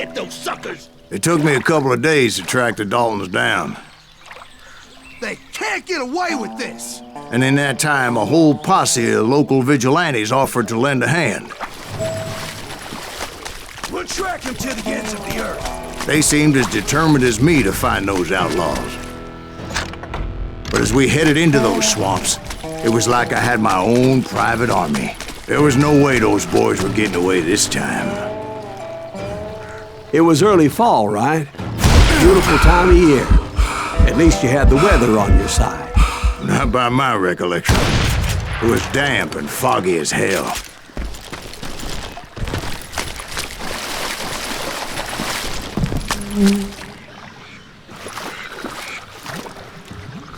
get those suckers! It took me a couple of days to track the Daltons down. They can't get away with this! And in that time, a whole posse of local vigilantes offered to lend a hand. We'll track them to the ends of the earth. They seemed as determined as me to find those outlaws. But as we headed into those swamps, it was like I had my own private army. There was no way those boys were getting away this time. It was early fall, right? Beautiful time of year. At least you had the weather on your side. Not by my recollection. It was damp and foggy as hell.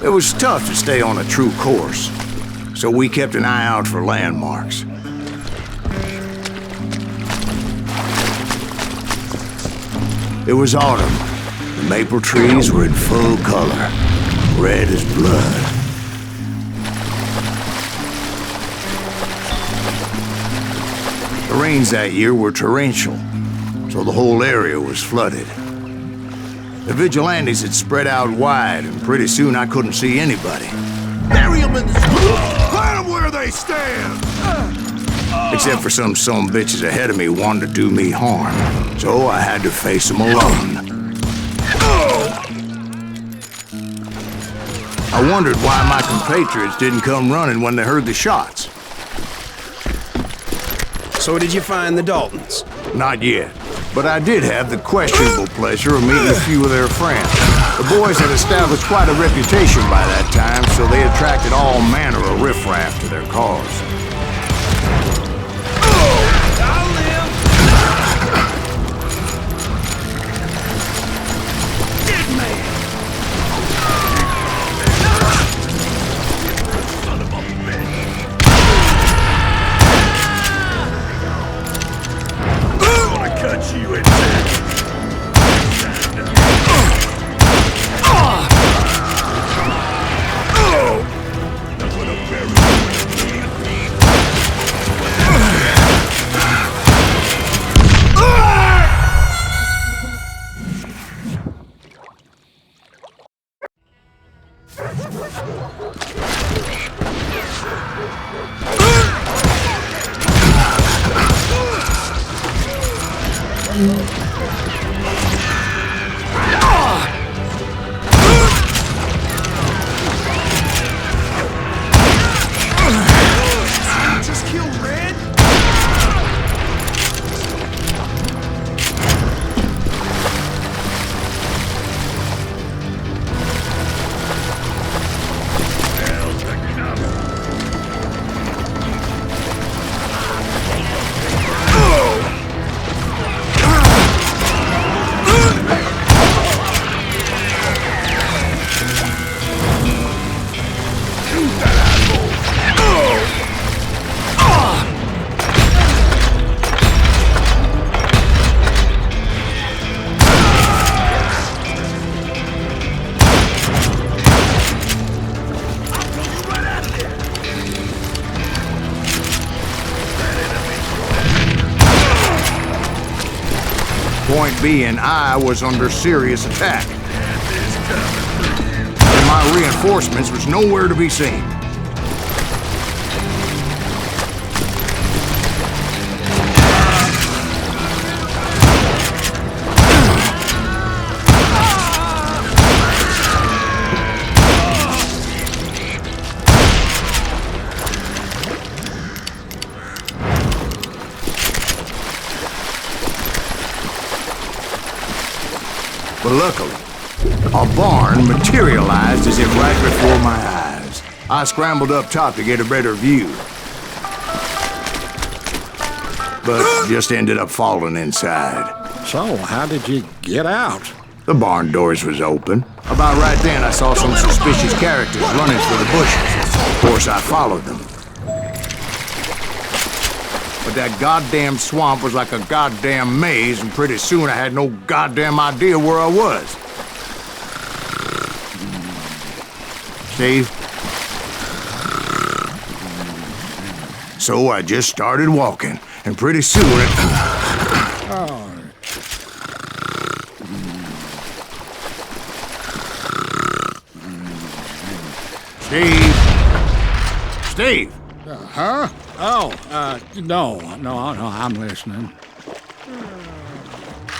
It was tough to stay on a true course, so we kept an eye out for landmarks. It was autumn. The maple trees were in full color, red as blood. The rains that year were torrential, so the whole area was flooded. The vigilantes had spread out wide, and pretty soon I couldn't see anybody. Bury them in the swamp! Plant them where they stand! Except for some bitches ahead of me wanted to do me harm, so I had to face them alone. I wondered why my compatriots didn't come running when they heard the shots. So did you find the Daltons? Not yet, but I did have the questionable pleasure of meeting a few of their friends. The boys had established quite a reputation by that time, so they attracted all manner of riffraff to their cause. Point being, I was under serious attack. And my reinforcements was nowhere to be seen. But luckily, a barn materialized as if right before my eyes. I scrambled up top to get a better view, but just ended up falling inside. So, how did you get out? The barn doors was open. About right then, I saw some suspicious characters running through the bushes. Of course, I followed them. But that goddamn swamp was like a goddamn maze, and pretty soon I had no goddamn idea where I was. Steve? So I just started walking, and pretty soon it... Steve? Steve! Huh? Oh, no, I'm listening.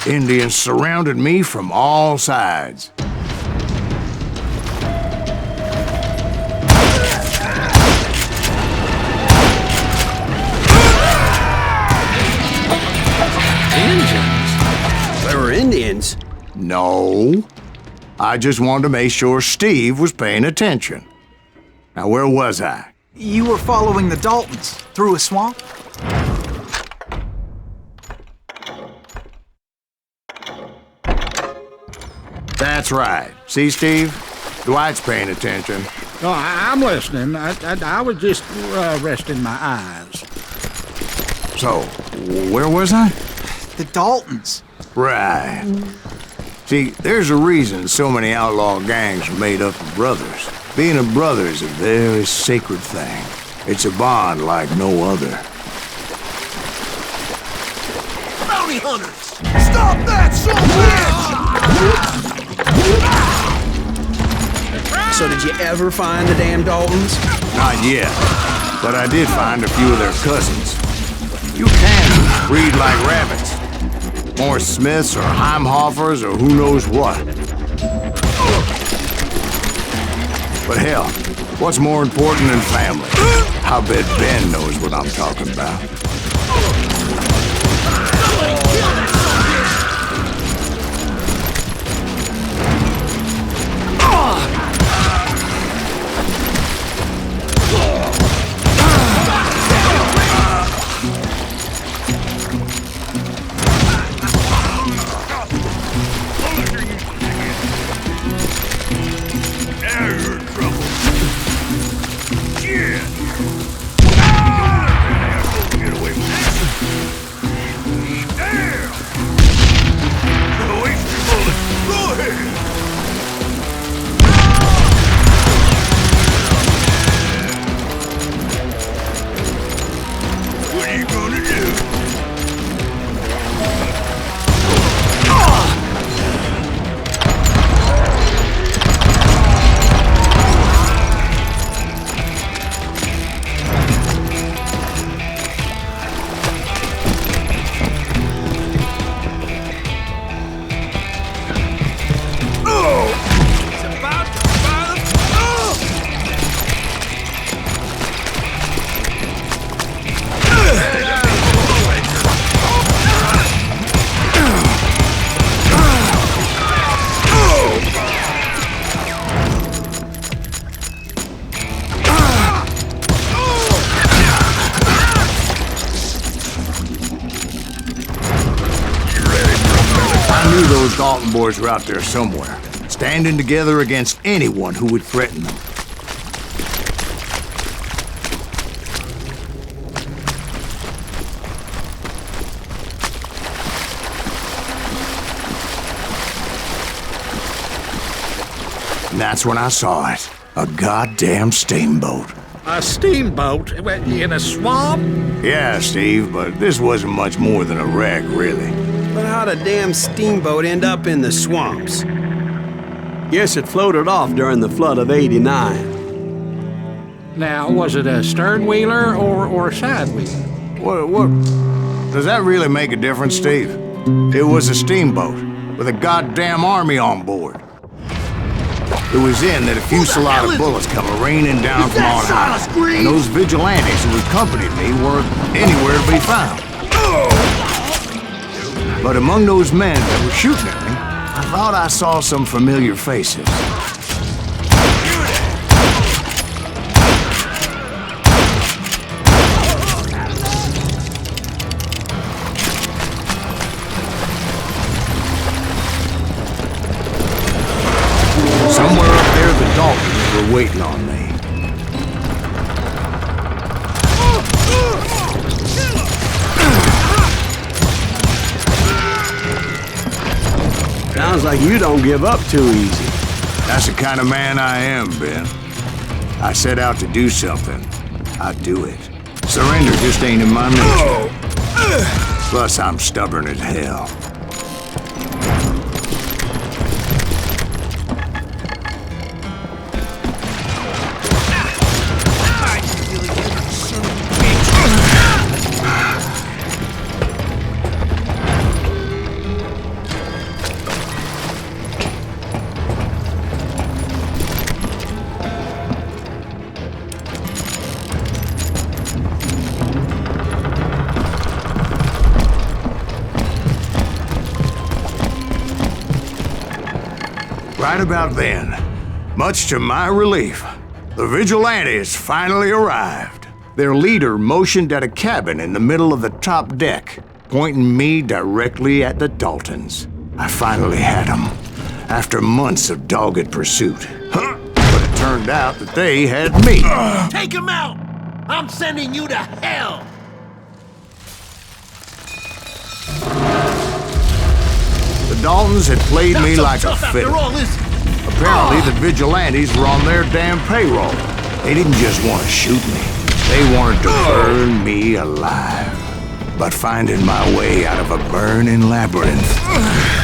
Indians surrounded me from all sides. Indians? There were Indians? No. I just wanted to make sure Steve was paying attention. Now, where was I? You were following the Daltons through a swamp? That's right. See, Steve? Dwight's paying attention. No, I'm listening. I was just resting my eyes. So, where was I? The Daltons. Right. See, there's a reason so many outlaw gangs are made up of brothers. Being a brother is a very sacred thing. It's a bond like no other. Bounty hunters! Stop that son of a bitch! So did you ever find the damn Daltons? Not yet, but I did find a few of their cousins. You can breed like rabbits. More Smiths or Heimhoffers or who knows what. But hell, what's more important than family? I bet Ben knows what I'm talking about. Those Dalton boys were out there somewhere, standing together against anyone who would threaten them. And that's when I saw it. A goddamn steamboat. A steamboat in a swamp? Yeah, Steve, but this wasn't much more than a wreck, really. But how'd a damn steamboat end up in the swamps? Guess it floated off during the flood of '89. Now, was it a stern wheeler or a side wheeler? What? Does that really make a difference, Steve? It was a steamboat with a goddamn army on board. It was then that a fusillade of bullets come raining down from on high, and those vigilantes who accompanied me weren't anywhere to be found. But among those men that were shooting at me, I thought I saw some familiar faces. Somewhere up there, the Daltons were waiting on me. Sounds like you don't give up too easy. That's the kind of man I am, Ben. I set out to do something. I do it. Surrender just ain't in my nature. Plus, I'm stubborn as hell. right about then, much to my relief, the vigilantes finally arrived. Their leader motioned at a cabin in the middle of the top deck, pointing me directly at the Daltons. I finally had them, after months of dogged pursuit. But it turned out that they had me. Take him out! I'm sending you to hell! The Daltons had played me Not like so a tough fiddle. after all, is it? Apparently, the vigilantes were on their damn payroll. They didn't just want to shoot me. They wanted to burn me alive. But finding my way out of a burning labyrinth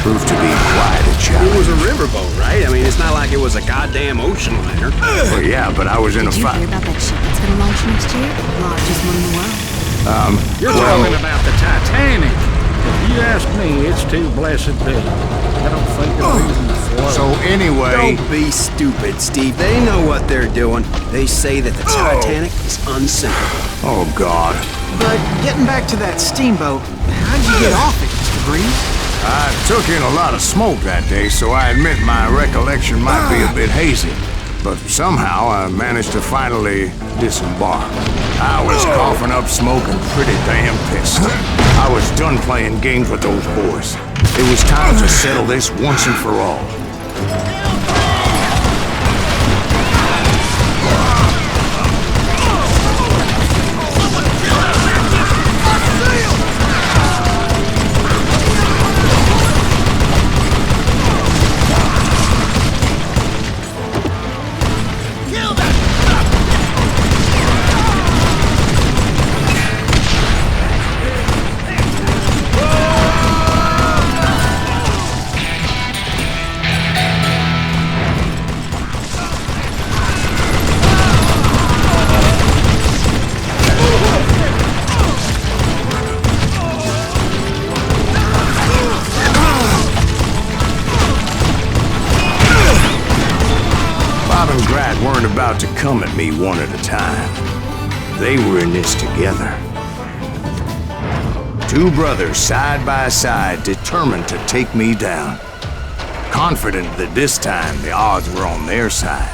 proved to be quite a It challenge. was a riverboat, right? I mean, it's not like it was a goddamn ocean liner. Well, yeah, but I was in a Did you fight. hear about that ship that's gonna launch next year? Largest one in the world. You're talking about the Titanic. If you ask me, it's too blessed big. I don't think it'll even float. So anyway, Don't be stupid, Steve. They know what they're doing. They say that the Titanic is unsinkable. oh God. But getting back to that steamboat, how'd you get off it, Mr. Breeze? I took in a lot of smoke that day, so I admit my recollection might be a bit hazy. But somehow I managed to finally disembark. I was coughing up smoke and pretty damn pissed. I was done playing games with those boys. It was time to settle this once and for all. Weren't about to come at me one at a time. They were in this together. Two brothers side by side, determined to take me down. Confident that this time the odds were on their side.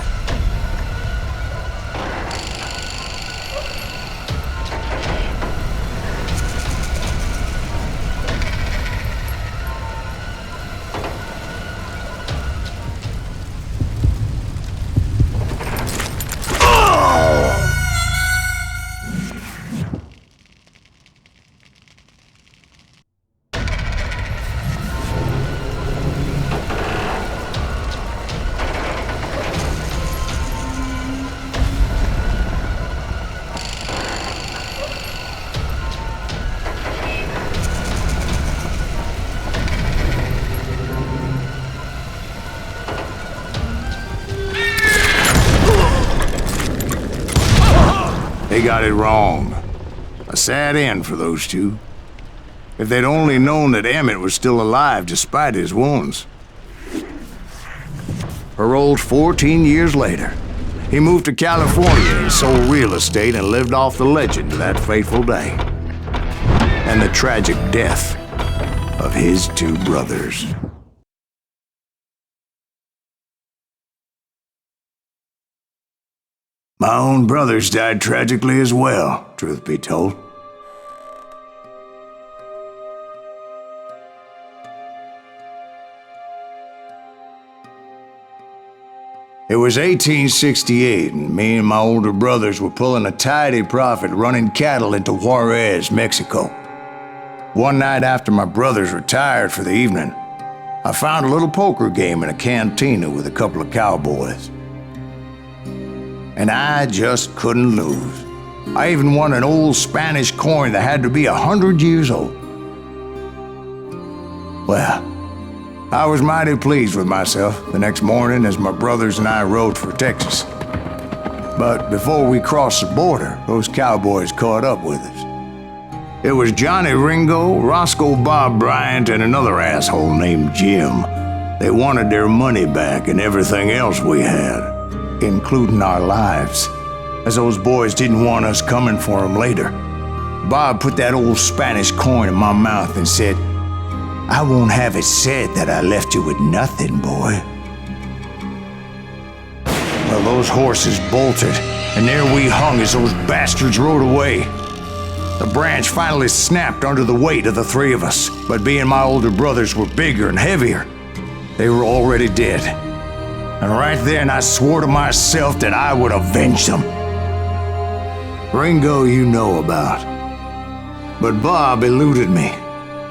They got it wrong. A sad end for those two. If they'd only known that Emmett was still alive despite his wounds. Paroled 14 years later, he moved to California and sold real estate and lived off the legend of that fateful day. And the tragic death of his two brothers. My own brothers died tragically as well, truth be told. It was 1868, and me and my older brothers were pulling a tidy profit running cattle into Juarez, Mexico. One night after my brothers retired for the evening, I found a little poker game in a cantina with a couple of cowboys. And I just couldn't lose. I even won an old Spanish coin that had to be 100 years old. Well, I was mighty pleased with myself the next morning as my brothers and I rode for Texas. But before we crossed the border, those cowboys caught up with us. It was Johnny Ringo, Roscoe Bob Bryant, and another asshole named Jim. They wanted their money back and everything else we had, including our lives, as those boys didn't want us coming for them later. Bob put that old Spanish coin in my mouth and said, "I won't have it said that I left you with nothing, boy." those horses bolted, and there we hung as those bastards rode away. The branch finally snapped under the weight of the three of us, but being my older brothers were bigger and heavier, they were already dead. And right then I swore to myself that I would avenge them. Ringo you know about. But Bob eluded me,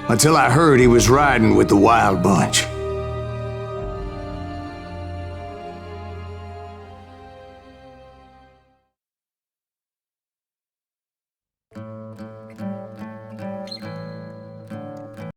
until I heard he was riding with the Wild Bunch.